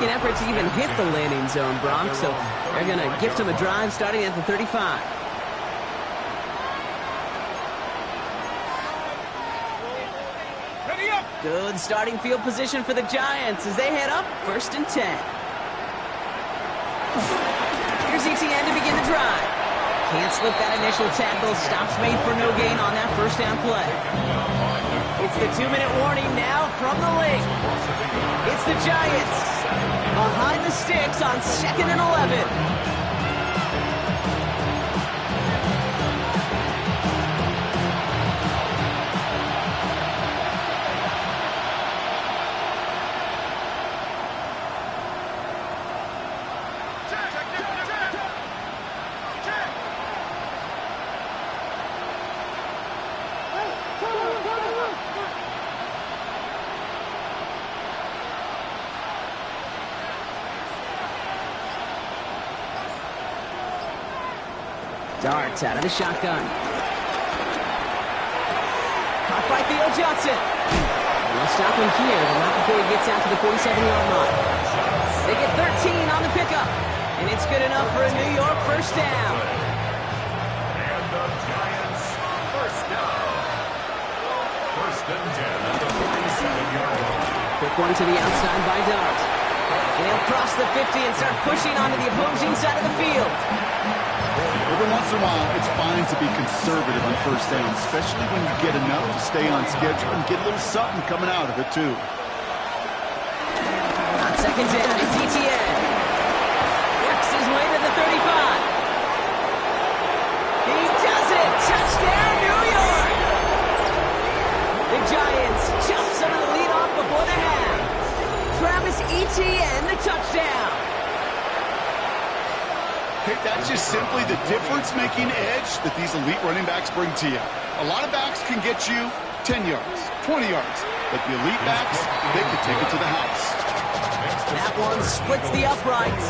second effort to even hit the landing zone, Brock, so they're going to gift him a drive starting at the 35. Good starting field position for the Giants as they head up 1st and 10. Here's ETN to begin the drive. Can't slip that initial tackle. Stops made for no gain on that first down play. It's the 2-minute warning now from the lake. It's the Giants behind the sticks on 2nd and 11. Darts out of the shotgun. Caught by Theo Johnson. They'll stop him here, but not before he gets out to the 47-yard line. They get 13 on the pickup, and it's good enough for a New York first down. And the Giants first down. 1st and 10 at the 47-yard line. Quick one to the outside by Dart. And he'll cross the 50 and start pushing onto the opposing side of the field. Every once in a while, it's fine to be conservative on first down, especially when you get enough to stay on schedule and get a little something coming out of it, too. On 2nd down, it's ETN. Works his way to the 35. He does it! Touchdown, New York! The Giants chop some of the lead off before the half. Travis Etienne, the touchdown. Okay, that's just simply the difference-making edge that these elite running backs bring to you. A lot of backs can get you 10 yards, 20 yards, but the elite backs, they can take it to the house. That one splits the uprights.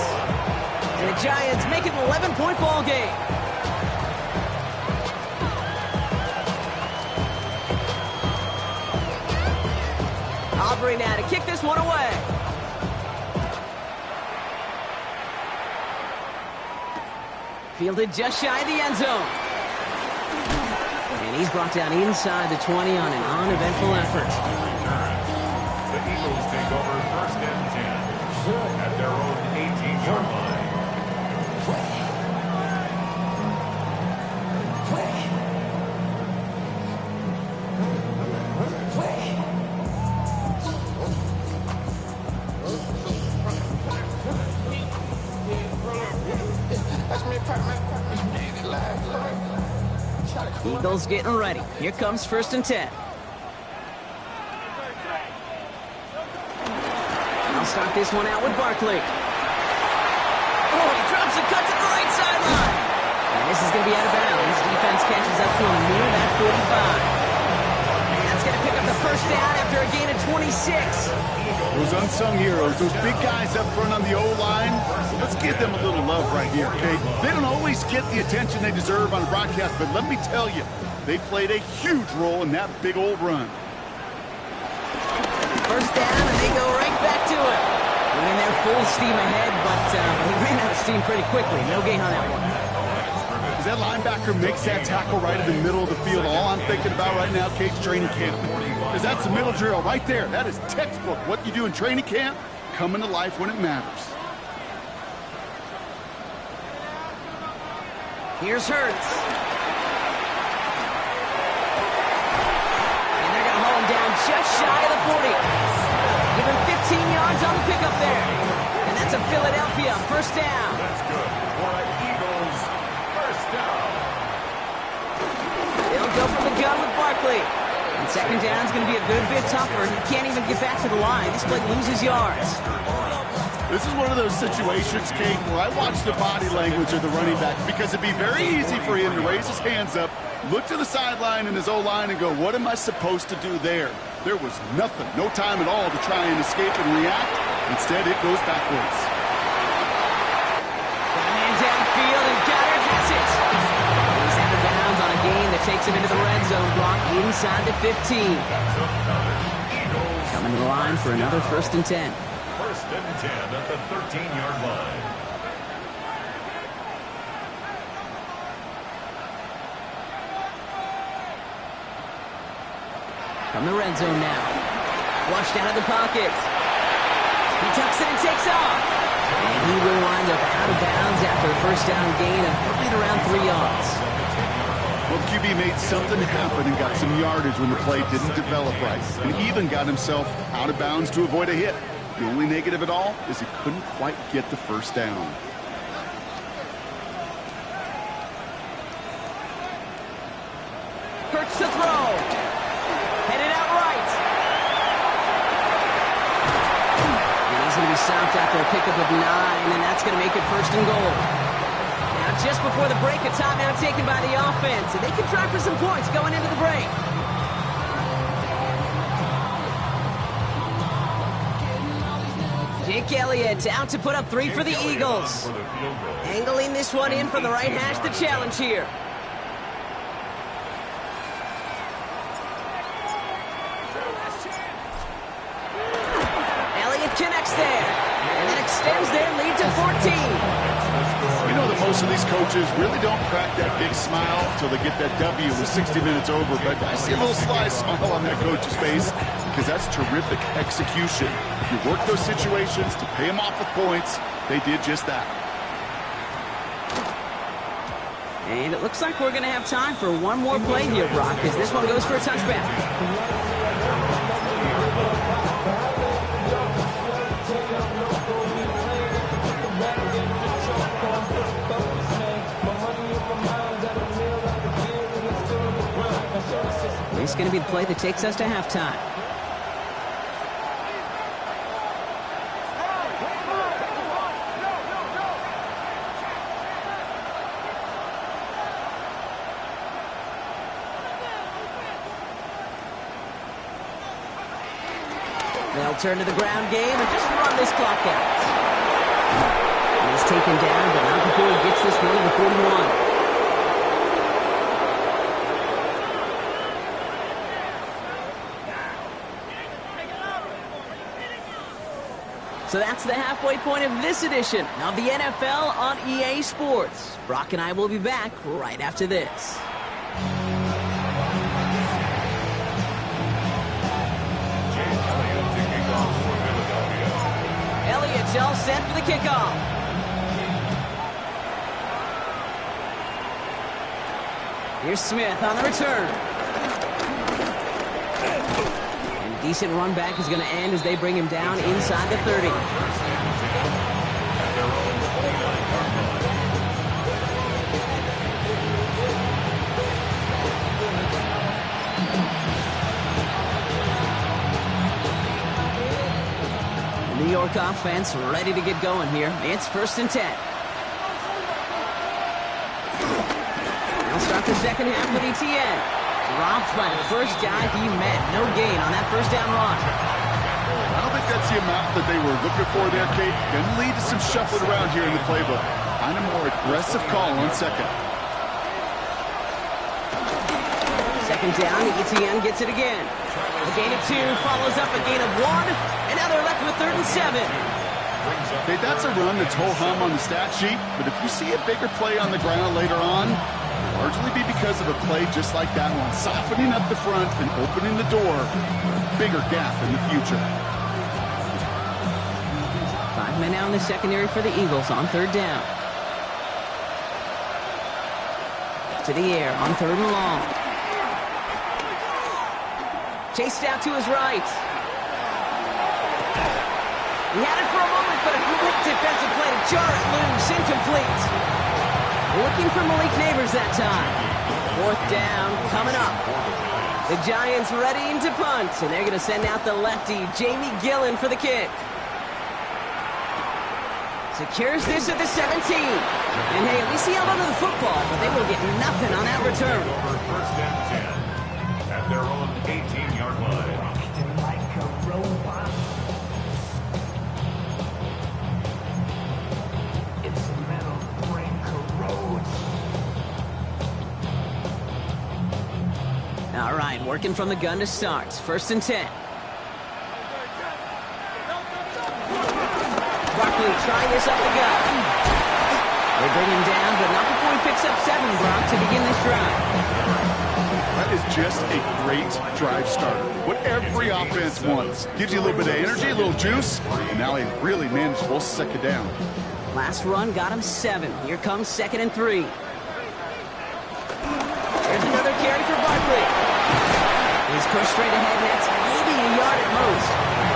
And the Giants make it an 11-point ball game. Aubrey now to kick this one away. Fielded just shy of the end zone. And he's brought down inside the 20 on an uneventful effort. The Eagles take over 1st and 10 at their own 18-yard line. Eagles getting ready. Here comes 1st and 10. I'll start this one out with Barkley. Oh, he drops a cut to the right sideline. And this is going to be out of bounds. Defense catches up to him near that 45. And that's going to pick up the first down after a gain of 26. Those unsung heroes, those big guys up front on the O-line, let's give them a little love right here, okay? They don't always get the attention they deserve on broadcast, but let me tell you, they played a huge role in that big old run. First down, and they go right back to it. Running their full steam ahead, but he ran out of steam pretty quickly. No gain on that one. As that linebacker makes that tackle right in the middle of the field, all I'm thinking about right now, Cade's training camp. Because that's the middle drill right there. That is textbook. What you do in training camp, coming to life when it matters. Here's Hurts. And they're going to haul him down just shy of the 40. Give him 15 yards on the pickup there. And that's a Philadelphia first down. That's good for an Eagles first down. They'll go for the gun with Barkley. And 2nd down is going to be a good bit tougher. He can't even get back to the line. This play loses yards. This is one of those situations, Kate, where I watch the body language of the running back because it'd be very easy for him to raise his hands up, look to the sideline in his O-line and go, what am I supposed to do there? There was nothing, no time at all to try and escape and react. Instead, it goes backwards. Got a man downfield, and Goddard has it. He's out of bounds on a gain that takes him into the red zone block inside the 15. Coming to the line for another 1st and 10. First and 10 at the 13-yard line. From the red zone now. Flushed out of the pocket. He tucks it and takes off. And he will wind up out of bounds after a first down gain of right around 3 yards. Well, QB made something happen and got some yardage when the play didn't develop right. And even got himself out of bounds to avoid a hit. The only negative at all is he couldn't quite get the first down. Hurts to throw. Headed out right. And he's going to be stopped after a pickup of 9, and that's going to make it first and goal. Now, just before the break, a timeout taken by the offense, and they can try for some points going into the break. Jake Elliott out to put up 3 for the Eagles. Angling this one in from the right hash, the challenge here. Connects there, and then extends their lead to 14. You know that most of these coaches really don't crack that big smile until they get that W with 60 minutes over, but I see a little sly smile on that coach's face because that's terrific execution. You work those situations to pay them off with points. They did just that. And it looks like we're going to have time for one more play here, Brock, as this one goes for a touchback. This is going to be the play that takes us to halftime. They'll turn to the ground game and just run this clock out. He's taken down, but not before he gets this one to the 41. So that's the halfway point of this edition of the NFL on EA Sports. Brock and I will be back right after this. Elliott's all set for the kickoff. Here's Smith on the return. Decent run back is going to end as they bring him down inside the 30. The New York offense ready to get going here. It's first and 10. They'll start the second half with ETN. Dropped by the first guy he met. No gain on that first down run. I don't think that's the amount that they were looking for there, Kate. Going to lead to some shuffling around here in the playbook. Kind of more aggressive call on second. Second down, ETN gets it again. A gain of 2, follows up a gain of 1, and now they're left with 3rd and 7. Okay, that's a run that's ho-hum on the stat sheet, but if you see a bigger play on the ground later on, largely be because of a play just like that one, softening up the front and opening the door for a bigger gap in the future. 5 men now in the secondary for the Eagles on 3rd down. To the air on 3rd and long. Chased out to his right. He had it for a moment, but a great defensive play to jar it loose, incomplete. Looking for Malik Neighbors that time. 4th down coming up. The Giants readying to punt, and they're going to send out the lefty, Jamie Gillen, for the kick. Secures this at the 17. And hey, at least he held onto the football, but they will get nothing on that return. First and 10 at their own 18-yard line. All right, working from the gun to start. 1st and 10. Barkley trying this up the gut. They bring him down, but not before he picks up 7, Brock, to begin this drive. That is just a great drive starter. What every offense wants. Gives you a little bit of energy, a little juice, and now a really manageable second down. Last run got him 7. Here comes 2nd and 3. There's another carry for Barkley. He's pushed straight ahead, and that's maybe a yard at most.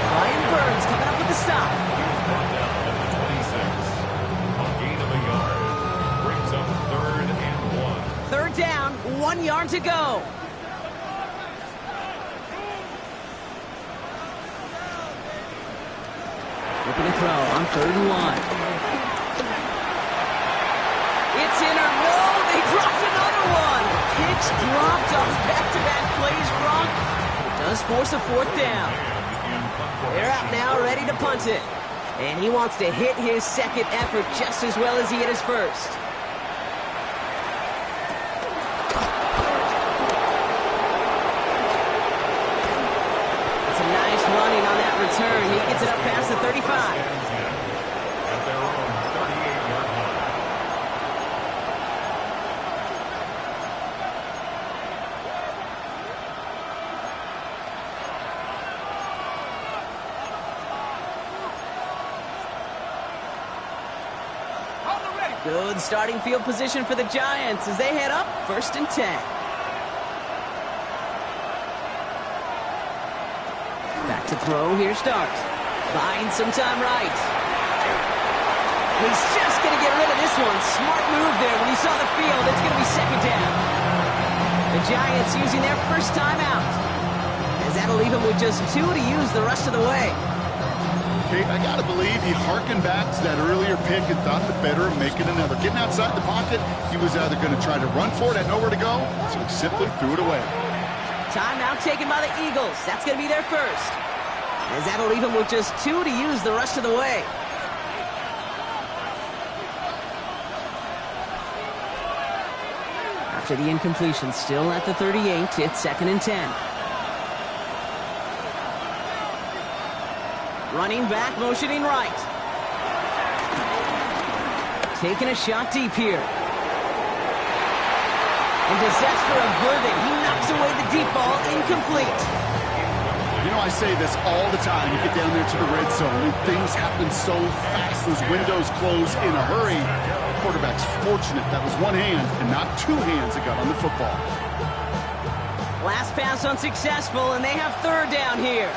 Ryan Burns coming up with the stop. He's brought down at the 26. A gain of a yard. Brings up 3rd and 1. 3rd down, 1 yard to go. Looking to throw on 3rd and 1. It's in or no, they dropped another one. Picks dropped on back-to-back plays, Brock. It does force a 4th down. They're out now, ready to punt it. And he wants to hit his 2nd effort just as well as he hit his 1st. It's a nice running on that return. He gets it up past the 35. At their own 38-yard line. Good starting field position for the Giants as they head up 1st and 10. Back to throw, here starts. Buying some time right. He's just going to get rid of this one. Smart move there when he saw the field. It's going to be 2nd down. The Giants using their first time out, as that'll leave him with just 2 to use the rest of the way. Okay, I got to believe he harkened back to that earlier pick and thought the better of making another. Getting outside the pocket, he was either going to try to run for it, had nowhere to go, so he simply threw it away. Timeout taken by the Eagles. That's going to be their first, as that'll leave him with just 2 to use the rest of the way. After the incompletion, still at the 38, it's 2nd and 10. Running back, motioning right. Taking a shot deep here. And disaster averted. He knocks away the deep ball, incomplete. You know, I say this all the time. You get down there to the red zone, and things happen so fast. Those windows close in a hurry. Quarterback's fortunate that was one hand and not 2 hands that got on the football. Last pass unsuccessful, and they have 3rd down here.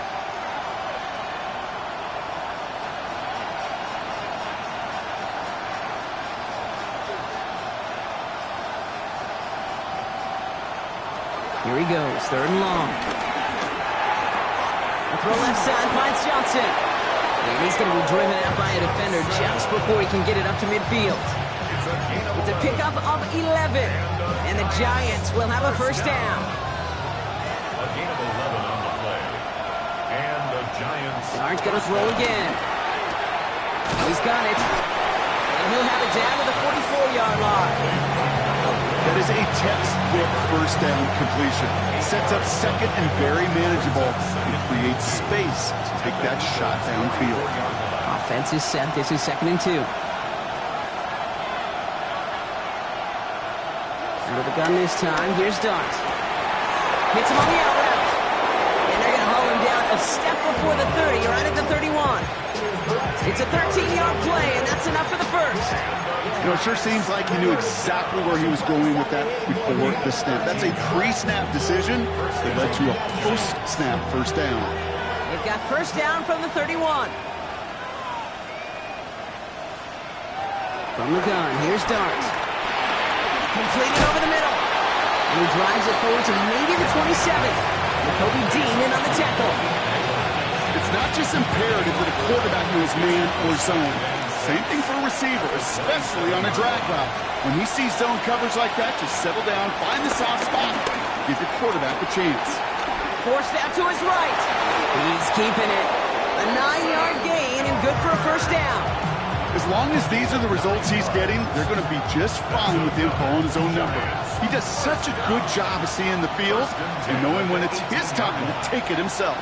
Here he goes, 3rd and long. A throw left side finds Johnson. And he's going to be driven out by a defender just before he can get it up to midfield. It's a pickup of 11. And the Giants will have a 1st down. A gain of 11 on the play. And the Giants Aren't going to throw again. He's got it. And he'll have it down to the 44-yard line. That is a textbook 1st down completion. Sets up 2nd and very manageable and creates space to take that shot downfield. Offense is set. This is 2nd and 2. Under the gun this time. Here's Dart. Hits him on the out route. And they're going to haul him down a step before the 30, right at the 31. It's a 13-yard play, and that's enough for the 1st. You know, it sure seems like he knew exactly where he was going with that before the snap. That's a pre-snap decision that led to a post-snap 1st down. They've got 1st down from the 31. From the gun, here's Dart. Completed over the middle. And he drives it forward to maybe the 27th. Kobe Dean in on the tackle. It's not just imperative that a quarterback knows man or zone. Same thing for a receiver, especially on a drag route. When he sees zone coverage like that, just settle down, find the soft spot, give your quarterback a chance. Forced out to his right. He's keeping it. A 9-yard gain and good for a 1st down. As long as these are the results he's getting, they're going to be just fine with him calling his own number. He does such a good job of seeing the field and knowing when it's his time to take it himself.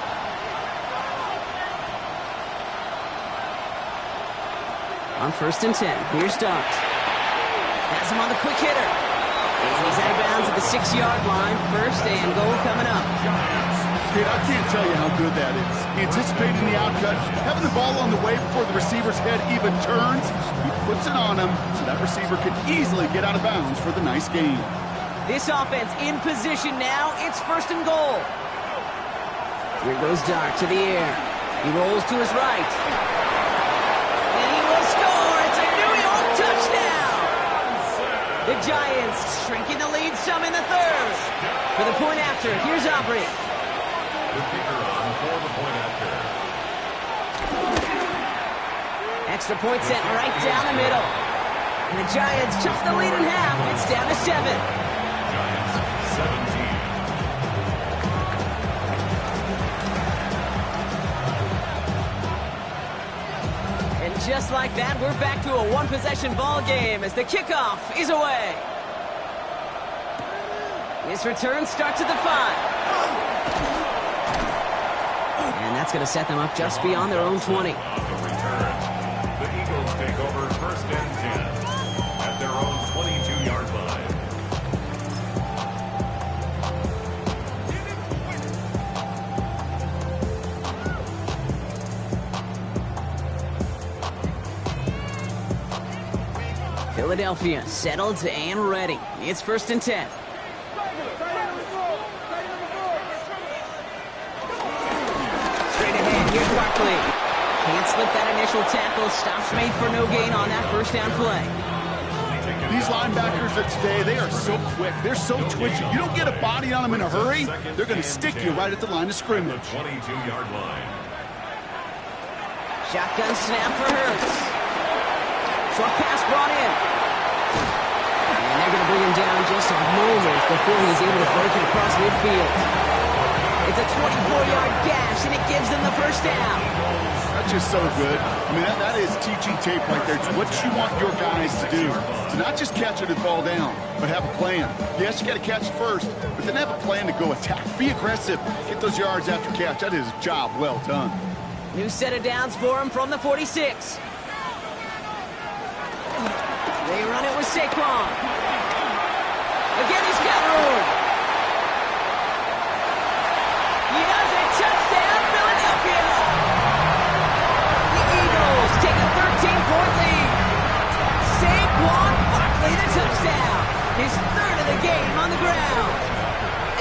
On 1st and 10, here's Dart. Has him on the quick hitter. And he's out of bounds at the 6-yard line. 1st and goal coming up. Kid, I can't tell you how good that is. Anticipating the outcut, having the ball on the way before the receiver's head even turns. He puts it on him so that receiver can easily get out of bounds for the nice gain. This offense in position now. It's 1st and goal. Here goes Dart to the air. He rolls to his right. And he will score. It's a New York touchdown. The Giants shrinking the lead some in the 3rd. For the point after, here's Aubrey. The kicker on for the point after. Extra point set right down the middle. And the Giants chop the lead in half. It's down to 7. Giants 17. And just like that, we're back to a one-possession ball game as the kickoff is away. This return starts at the 5. And that's going to set them up just beyond their own 20. On the return, the Eagles take over 1st and 10 at their own 22-yard line. Philadelphia settled and ready. It's 1st and 10. Here's Barkley. Can't slip that initial tackle. Stops made for no gain on that 1st down play. These linebackers of today, they are so quick. They're so twitchy. You don't get a body on them in a hurry, they're going to stick you right at the line of scrimmage. 22-yard line. Shotgun snap for Hurts. Short pass brought in. And they're going to bring him down just a moment before he's able to break it across midfield. It's a 24-yard gash, and it gives them the 1st down. That's just so good. I mean, that is teaching tape right there. It's what you want your guys to do. To not just catch it and fall down, but have a plan. Yes, you got to catch it first, but then have a plan to go attack. Be aggressive. Get those yards after catch. That is a job well done. New set of downs for him from the 46. They run it with Saquon. Again, he's got room. He does it. Touchdown, Philadelphia. The Eagles take a 13-point lead. Saquon Barkley, the touchdown. His 3rd of the game on the ground.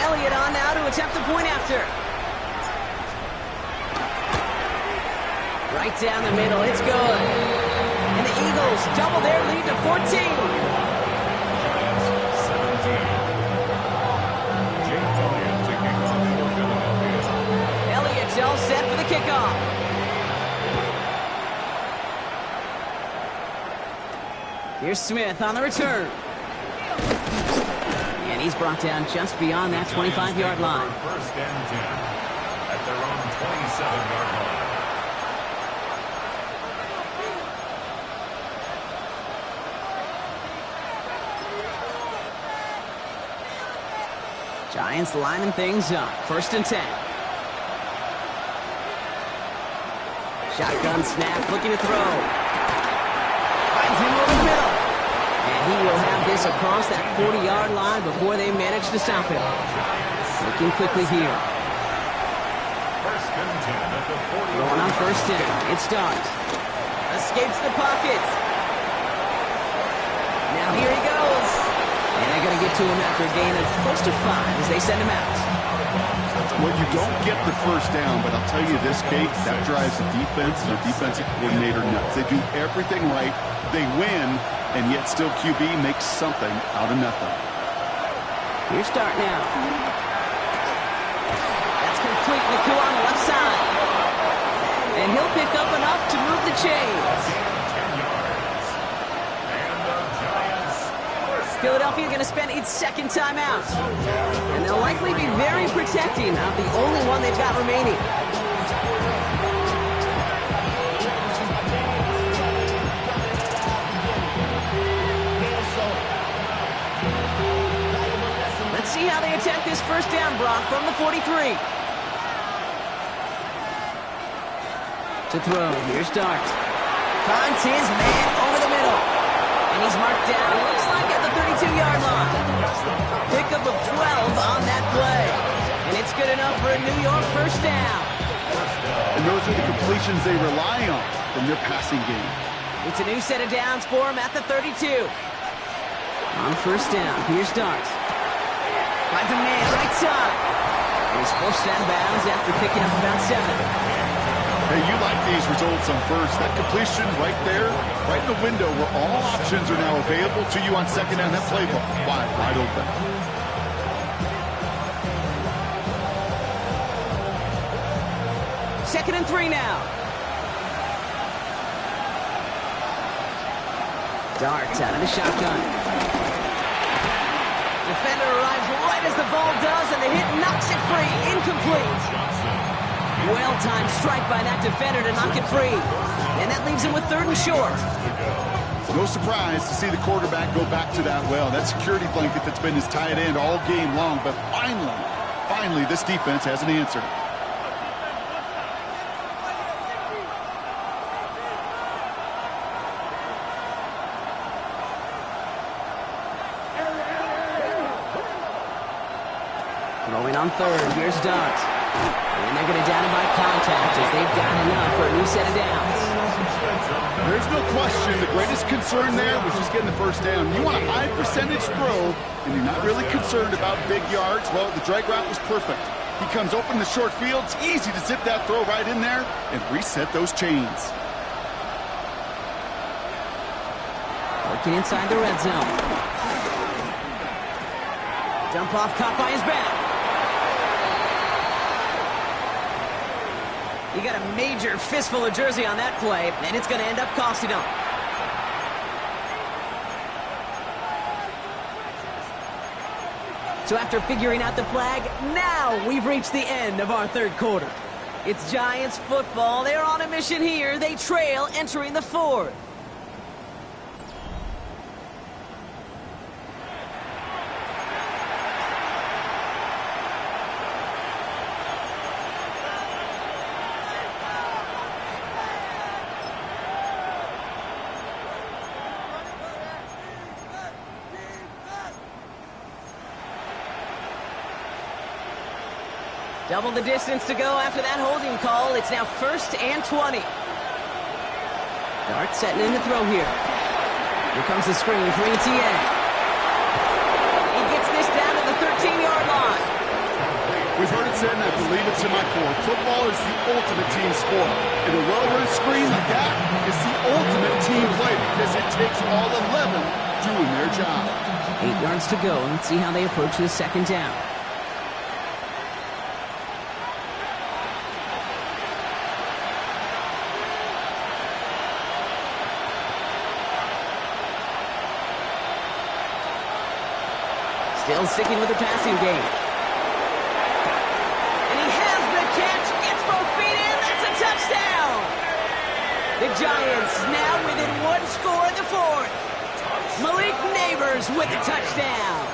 Elliott on now to attempt the point after. Right down the middle. It's good. And the Eagles double their lead to 14. All set for the kickoff. Here's Smith on the return. And he's brought down just beyond that 25-yard line. 1st and 10 at their own 27-yard line. Giants lining things up. 1st and 10. Shotgun snap, looking to throw. Finds him over the middle. And he will have this across that 40-yard line before they manage to stop him. Looking quickly here. 1st and 10 at the 40. Going on 1st down. It starts. Escapes the pocket. Now here he goes. And they're going to get to him after a gain of close to 5 as they send him out. Well, you don't get the 1st down, but I'll tell you this, Kate, that drives the defense and the defensive coordinator nuts. They do everything right. They win, and yet still QB makes something out of nothing. Here's Dart now. That's complete. Naku on the left side. And he'll pick up enough to move the chains. Philadelphia going to spend its 2nd timeout. And they'll likely be very protecting of the only one they've got remaining. Let's see how they attack this 1st down, Brock, from the 43. To throw, here's Dart. Finds his man He's marked down, looks like at the 32-yard line. Pickup of 12 on that play. And it's good enough for a New York first down. And those are the completions they rely on in their passing game. It's a new set of downs for him at the 32. On first down, here's Darts. Finds a man right side. And he's forced out of bounds after picking up about 7. Hey, you like these results on first. That completion right there, right in the window where all options are now available to you on second down. That playbook wide open. Second and 3 now. Darts out of the shotgun. Defender arrives right as the ball does, and the hit knocks it free. Incomplete. Well-timed strike by that defender to knock it free. And that leaves him with 3rd and short. No surprise to see the quarterback go back to that well. That security blanket that's been his tight end all game long. But finally, this defense has an answer. Throwing on 3rd, here's Darts. And they're going to down him by contact as they've got enough for a new set of downs. There's no question the greatest concern there was just getting the first down. You want a high percentage throw, and you're not really concerned about big yards. Well, the drag route was perfect. He comes open the short field. It's easy to zip that throw right in there and reset those chains. Working inside the red zone. Dump off caught by his back. He got a major fistful of jersey on that play, and it's going to end up costing him. So after figuring out the flag, now we've reached the end of our 3rd quarter. It's Giants football. They're on a mission here. They trail entering the 4th. Double the distance to go after that holding call. It's now 1st and 20. Dart setting in to throw here. Here comes the screen for ETA. He gets this down to the 13-yard line. We've heard it said, and I believe it to my core, football is the ultimate team sport. And a well-run screen like that is the ultimate team play because it takes all 11 doing their job. 8 yards to go. Let's see how they approach this 2nd down. Still sticking with the passing game. And he has the catch, gets both feet in, that's a touchdown! The Giants now within 1 score in the 4th. Malik Neighbors with the touchdown.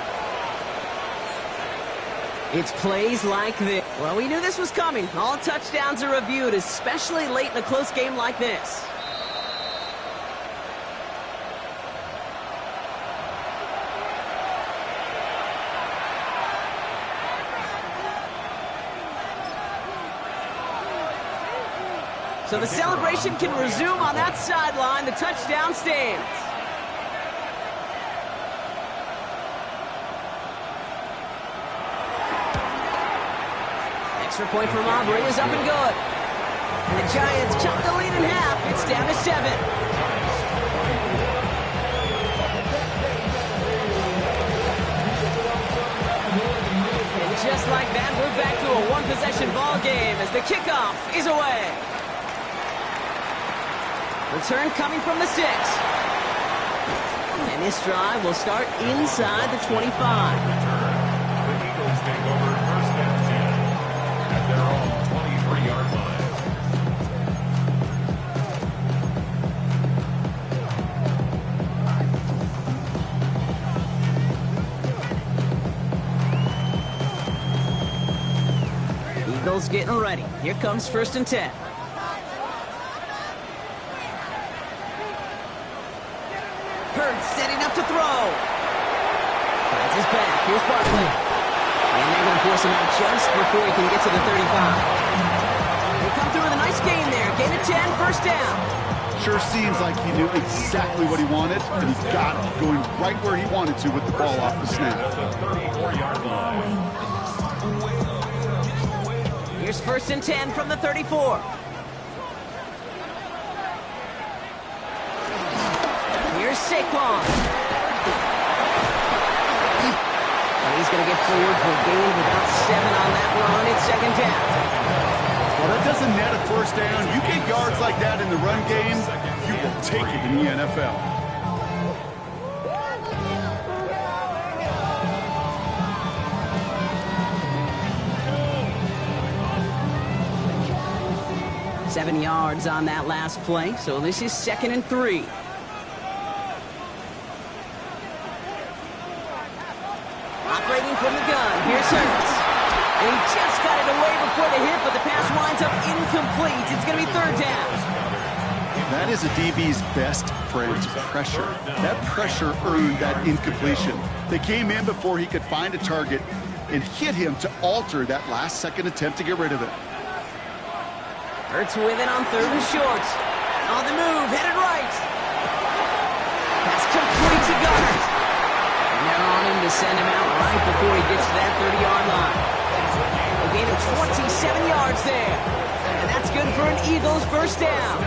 It's plays like this. Well, we knew this was coming. All touchdowns are reviewed, especially late in a close game like this. So the celebration can resume on that sideline. The touchdown stands. Extra point from Aubrey is up and good. And the Giants chop the lead in half. It's down to 7. And just like that, we're back to a one-possession ball game as the kickoff is away. Return coming from the 6. And this drive will start inside the 25. The Eagles take over 1st and 10 at their own 23-yard line. Eagles getting ready. Here comes 1st and 10. Hurts setting up to throw. Finds his back. Here's Barkley. And they're going to force him out just before he can get to the 35. They come through with a nice gain there. Gain of 10, first down. Sure seems like he knew exactly what he wanted, and he got it, going right where he wanted to with the ball off the snap. Here's first and 10 from the 34. Here's Saquon. And he's going to get forward for a gain of about 7 on that run. It's second down. Well, that doesn't net a first down. You get yards like that in the run game, you will take it in the NFL. Seven yards on that last play, so this is 2nd and 3. Operating from the gun, here's Hurts. And he just got it away before the hit, but the pass winds up incomplete. It's going to be third down. That is a DB's best friend, pressure. That pressure earned that incompletion. They came in before he could find a target and hit him to alter that last-second attempt to get rid of it. Hurts with it on 3rd and short. On the move, headed right. Pass complete to Goddard. And they're on him to send him out right before he gets to that 30-yard line. A gain of 27 yards there. And that's good for an Eagles first down.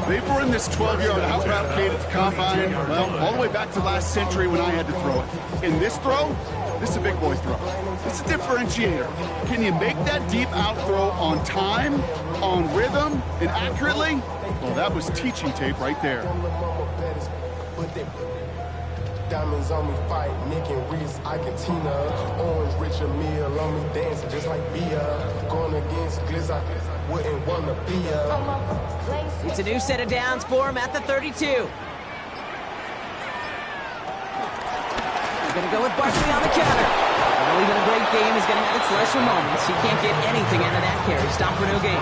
They've run this 12-yard out route, Kate, at the combine, well, all the way back to last century when I had to throw it. In this throw, this is a big boy throw. It's a differentiator. Can you make that deep out throw on time, on rhythm, and accurately? Well, that was teaching tape right there. Diamonds on me fight, Nick and Reese, Argentina. Orange Richard Mille on me dancing just like Bia. Going against Gliss, I wouldn't want to be It's a new set of downs for him at the 32. We're going to go with Barkley on the counter. Well, even a great game is going to have its lesser moments. He can't get anything out of that carry. Stop for no gain.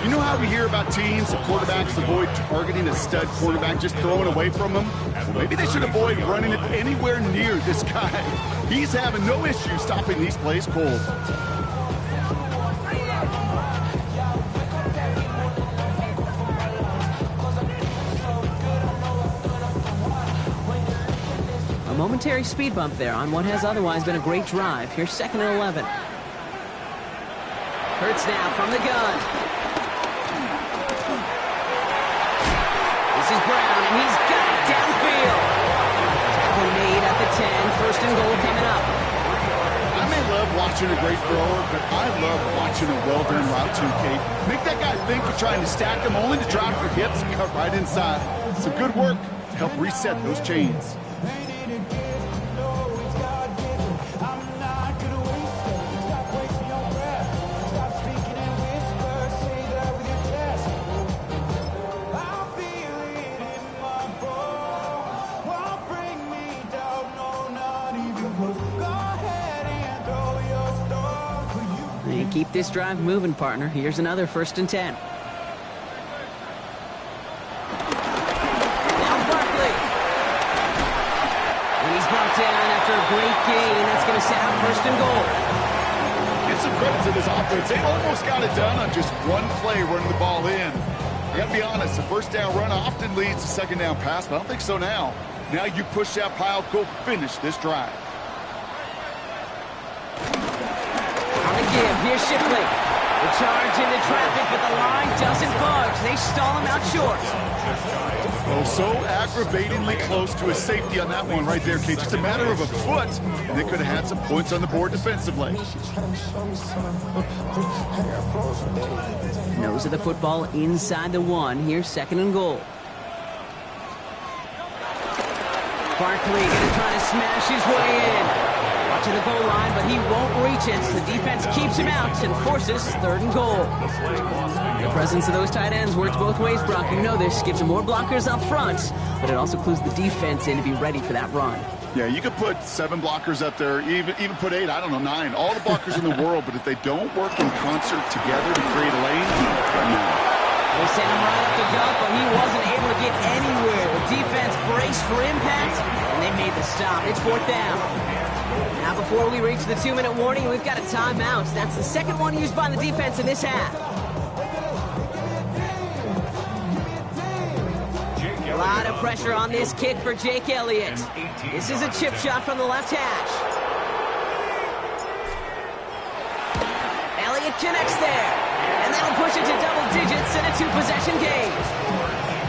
You know how we hear about teams, the quarterbacks avoid targeting a stud quarterback, just throwing away from him? Well, maybe they should avoid running it anywhere near this guy. He's having no issue stopping these plays cold. A momentary speed bump there on what has otherwise been a great drive. Here's 2nd and 11. Hurts now from the gun. This is Brown, and he's got it downfield. Tackle made at the 10. First and goal coming up. I may love watching a great thrower, but I love watching a well-done route too, Kate. Make that guy think you're trying to stack him only to drop your hips and cut right inside. Some good work to help reset those chains. And keep this drive moving, partner. Here's another 1st and 10. Now Barkley. And he's brought down after a great gain. That's going to set up 1st and goal. Give some credit to this offense. They almost got it done on just one play running the ball in. I got to be honest, the first down run often leads to second down pass, but I don't think so now. Now you push that pile, go finish this drive. Here's Shipley. The charge into traffic, but the line doesn't budge. They stall him out short. Oh, so aggravatingly close to a safety on that one right there, Kate. Just a matter of a foot, and they could have had some points on the board defensively. Nose of the football inside the 1. Here's 2nd and goal. Barkley going to try to smash his way in. To the goal line, but he won't reach it. The defense keeps him out and forces 3rd and goal. The presence of those tight ends works both ways, Brock. You know this. Gives them more blockers up front, but it also clues the defense in to be ready for that run. Yeah, you could put 7 blockers up there, even put 8, I don't know, 9. All the blockers in the world, but if they don't work in concert together to create a lane, no. They sent him right up the gut, but he wasn't able to get anywhere. The defense brace for impact, and they made the stop. It's 4th down. Now before we reach the 2-minute warning, we've got a timeout. That's the second one used by the defense in this half. A lot of pressure on this kick for Jake Elliott. This is a chip shot from the left hash. Elliott connects there. And that'll push it to double digits in a 2-possession game.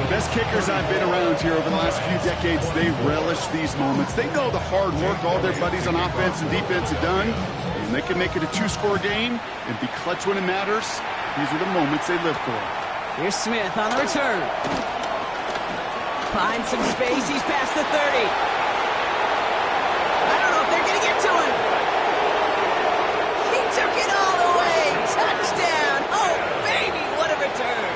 The best kickers I've been around here over the last few decades, they relish these moments. They know the hard work all their buddies on offense and defense have done, and they can make it a 2-score game and be clutch when it matters. These are the moments they live for. Here's Smith on the return. Finds some space. He's past the 30. I don't know if they're going to get to him. He took it all the way. Touchdown. Oh, baby, what a return.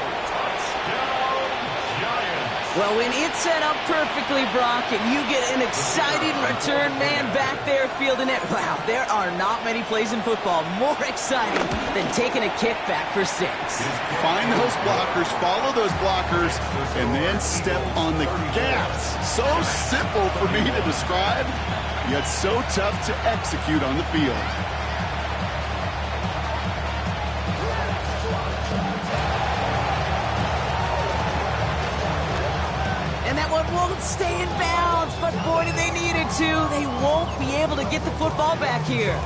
Well, when it's set up perfectly, Brock, and you get an exciting return man back there fielding it, wow, there are not many plays in football more exciting than taking a kick back for 6. Find those blockers, follow those blockers, and then step on the gas. So simple for me to describe, yet so tough to execute on the field. And that one won't stay in bounds, but boy, did they need it to. They won't be able to get the football back here.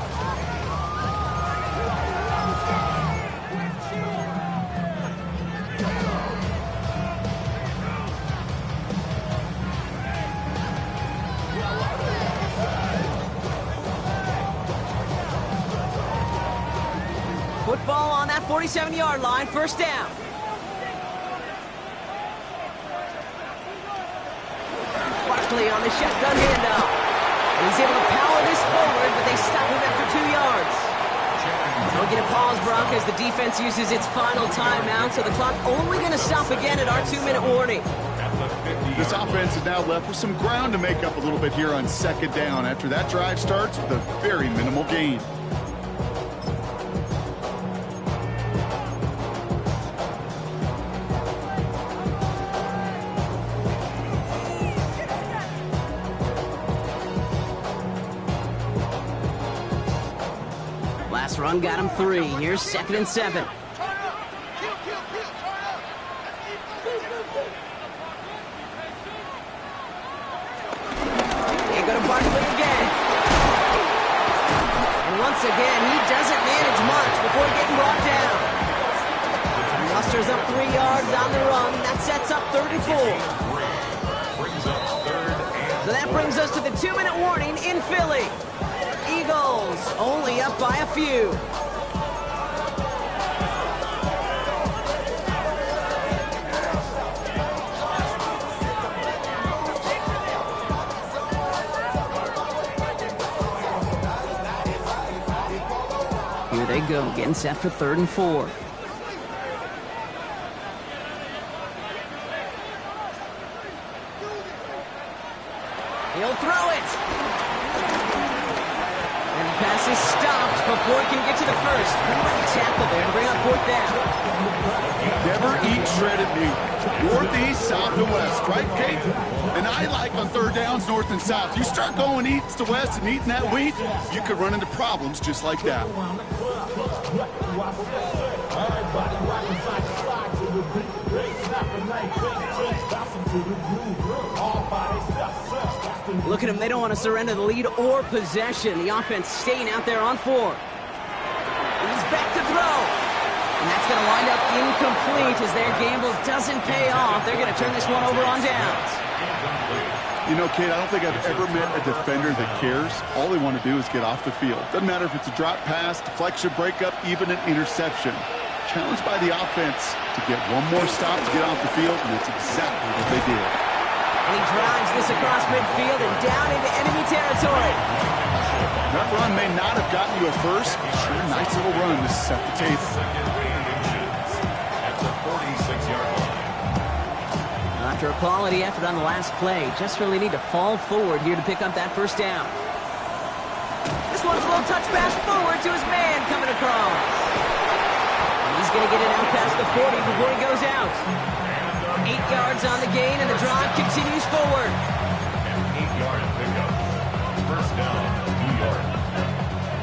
Football on that 47-yard line, 1st down. Barkley on the shotgun handoff. And he's able to power this forward, but they stop him after 2 yards. Don't get a pause, Brock, as the defense uses its final timeout, so the clock only going to stop again at our 2-minute warning. This offense is now left with some ground to make up a little bit here on 2nd down after that drive starts with a very minimal gain. Last run got him 3. Here's 2nd and 7. They go to Barkley again. And once again, he doesn't manage much before getting brought down. He musters up 3 yards on the run. That sets up 34. So that brings us to the 2-minute warning in Philly. Eagles only up by a few. Here they go, getting set for 3rd and 4. He'll throw it. Pass is stopped before it can get to the 1st. Great tackle there to bring up 4th down. Never eat shredded meat. Northeast, south, and west, right, Kate? And I like on 3rd downs, north and south. You start going east to west and eating that wheat, you could run into problems just like that. Look at them. They don't want to surrender the lead or possession. The offense staying out there on 4. He's back to throw. And that's going to wind up incomplete as their gamble doesn't pay off. They're going to turn this one over on downs. You know, Kate, I don't think I've ever met a defender that cares. All they want to do is get off the field. Doesn't matter if it's a drop pass, deflection, breakup, even an interception. Challenged by the offense to get one more stop to get off the field, and that's exactly what they did. And he drives this across midfield and down into enemy territory. That run may not have gotten you a first, but sure, nice little run to set the table. At the 46-yard line. After a quality effort on the last play, just really need to fall forward here to pick up that 1st down. This one's a little touch pass forward to his man coming across. And he's going to get it out past the 40 before he goes out. 8 yards on the gain, and the drive continues forward.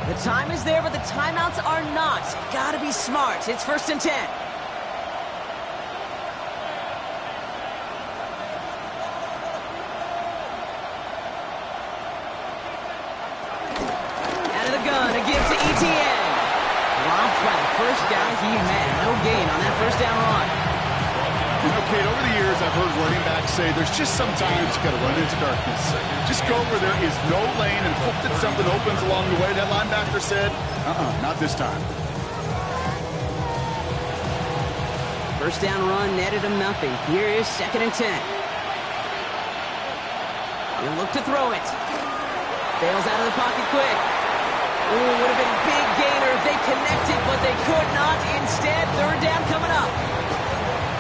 The time is there, but the timeouts are not. Gotta be smart. It's 1st and 10. Out of the gun, a give to ETN. Dropped by the first down he met. No gain on that first down run. You know, Kate, over the years, I've heard running backs say there's just sometimes you got to run into darkness. Just go where there is no lane and hope that something opens along the way. That linebacker said, not this time. First down run netted him nothing. Here is 2nd and 10. He'll look to throw it. Bails out of the pocket quick. Ooh, would have been a big gainer if they connected, but they could not. Instead, 3rd down coming up.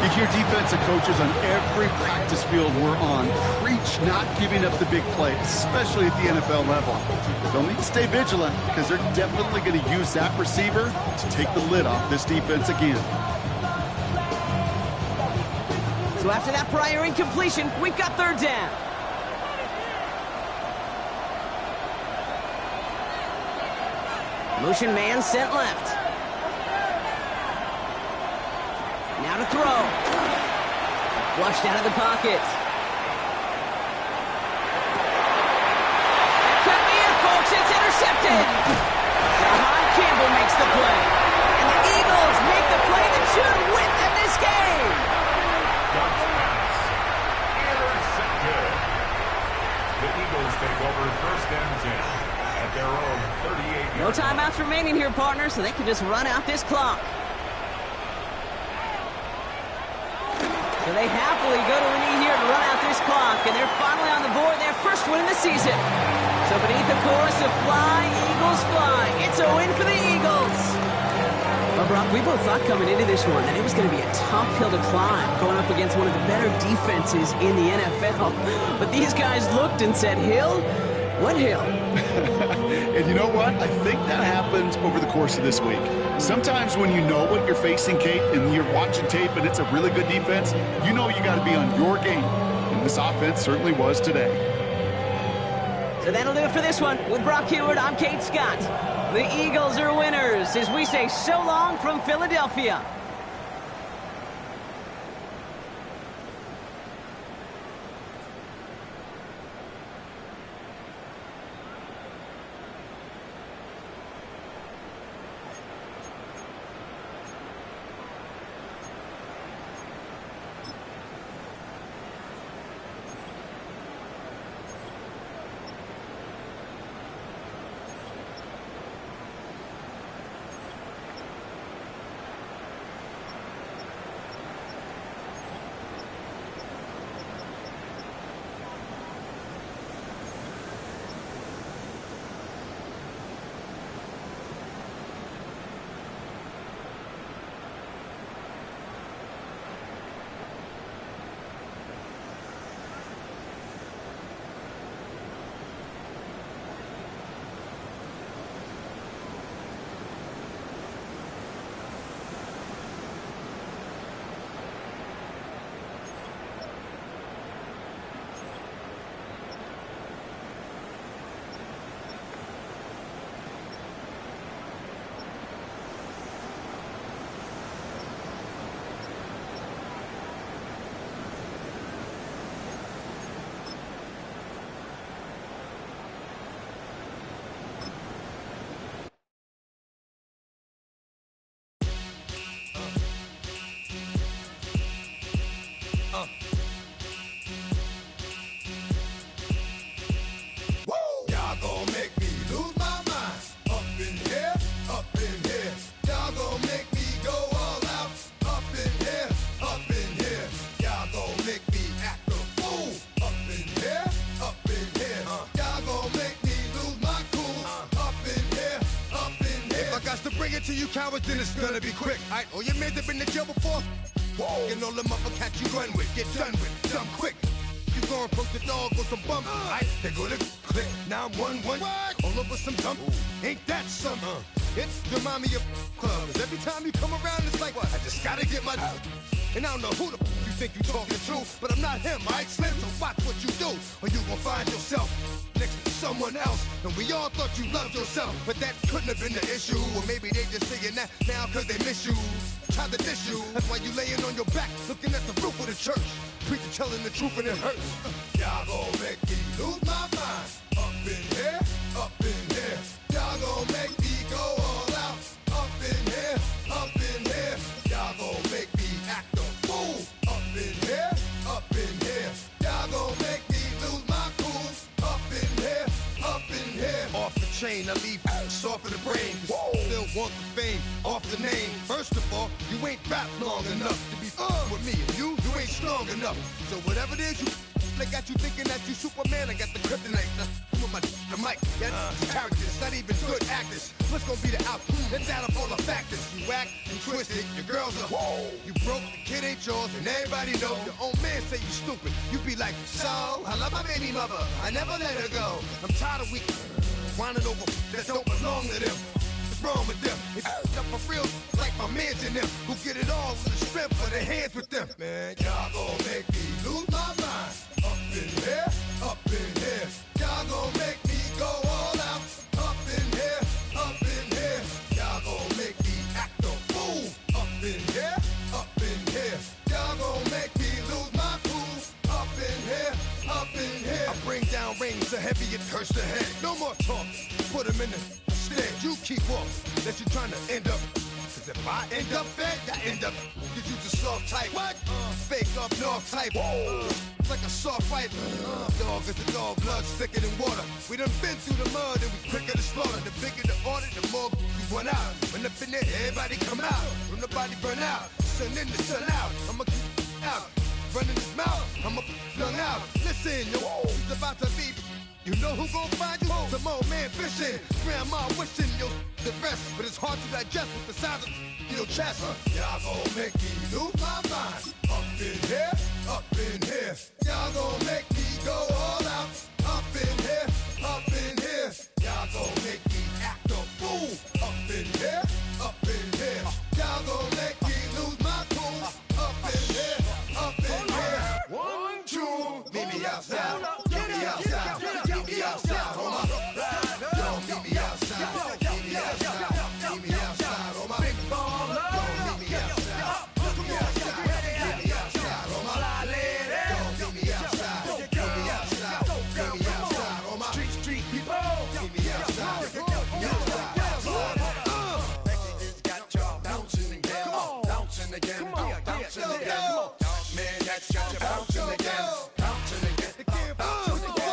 You hear defensive coaches on every practice field we're on preach not giving up the big play, especially at the NFL level. They'll need to stay vigilant because they're definitely going to use that receiver to take the lid off this defense again. So after that prior incompletion, we've got 3rd down. Motion man sent left. Now to throw. Flushed out of the pocket. Could be it, folks. It's intercepted. Jahan Campbell makes the play. And the Eagles make the play that should win them this game. Ducks pass. Intercepted. The Eagles take over 1st and 10 at their own 38. No timeouts remaining here, partner, so they can just run out this clock. So they happily go to a knee here to run out this clock, and they're finally on the board, their first win of the season. So beneath the chorus of Fly, Eagles Fly, it's a win for the Eagles. Well, Brock, we both thought coming into this one that it was going to be a tough hill to climb, going up against one of the better defenses in the NFL. But these guys looked and said, Hill? What hill? And you know what? I think that happens over the course of this week. Sometimes when you know what you're facing, Kate, and you're watching tape and it's a really good defense, you know you got to be on your game. And this offense certainly was today. So that'll do it for this one. With Brock Heward, I'm Kate Scott. The Eagles are winners as we say so long from Philadelphia. To you cowards, then it's gonna be quick. Aight, all your men have been to jail before? Whoa. And all them other cats you run with, get done with, dumb quick. You gon' approach the dog with some bump. Aight, they gonna click, 911. All over some dump. Ain't that some? It's the mommy of club. 'Cause every time you come around, it's like, I just gotta get my... And I don't know who the you think you talking to, but I'm not him, aight, Slim? So watch what you do, or you gon' find yourself next to someone else. And we all thought you loved yourself, but that couldn't have been the issue. Or maybe they just saying that now cause they miss you. Tried to diss you, that's why you laying on your back, looking at the roof of the church. Preacher telling the truth and it hurts. Y'all gon' make me lose my mind. Up in here, up in here. Y'all gon' make me go all out. Up in here, up in here. Y'all gon' make me act a fool. Up in here, up in here. Y'all gon' make me lose my cool. Up in here, up in here. Off the chain, I leave soft in the brain. Still want the fame, off the name. First of all, you ain't rap long enough to be with me. And you ain't strong enough. So whatever it is they got you thinking that you Superman. I got the kryptonite. With my the mic. That's characters, not even good actors. What's gonna be the outcome? Let's add up all the factors. You act and twisted. Your girls are you broke. The kid ain't yours, and everybody know. Your own man say you stupid. You be like, so I love my baby mother. I never let her go. I'm tired of weak whining over that don't belong to them. What's wrong with them? It's up for real, like my mans and them, who get it all with the strength of their hands with them. Man, y'all gon' make me lose my mind. Up in here, up in here. Y'all gon' make me go all out. Up in here, up in here. Y'all gon' make me act a fool. Up in here, up in here. Y'all gon' make me lose my cool. Up in here, up in here. I bring down rings so heavy it hurts the head. No more talk, put them in the stand. You keep walking, that you trying to end up. Cause if I end up fed, I end up. Cause you just soft type. What? Fake up north type. It's like a soft fight. Dog is a dog, blood thicker than water. We done been through the mud and we quicker to slaughter. The bigger the order, the more we run out. When up in there, everybody come out. When the body burn out, sun in the sun out. I'ma keep out. Running his mouth, I'ma flung out. Listen, yo, it's about to be. You know who gon' find you? Some old man fishing. Grandma wishing you the best, but it's hard to digest with the sound of your chest. Y'all gon' make me lose my mind. Up in here, up in here. Y'all gon' make me go all out. Up in here, up in here. Y'all gon' make me act a fool. Up in here, up in here. Y'all gon' make me lose my cool. Up in here, up in here. 1, 2, meet me outside. Meet me outside. Meet me outside, on my don't meet me outside. Meet me outside. Meet me outside, on my big baller. Don't meet me outside. Meet me outside. Meet me outside, on my fly lady. Don't meet me outside. Meet me outside. Meet me outside, on my street people. Meet me outside. Meet me outside. It's got y'all bouncing again, bouncing again, bouncing again. Man, that's got you bouncing again, bouncing again, bouncing again.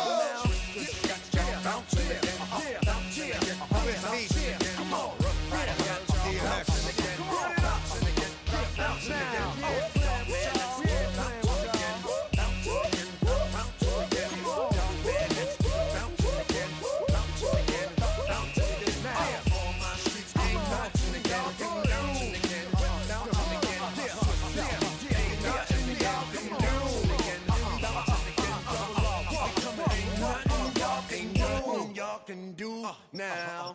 Can do now.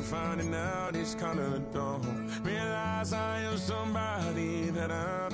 finding out it's kinda dumb. Realize I am somebody that I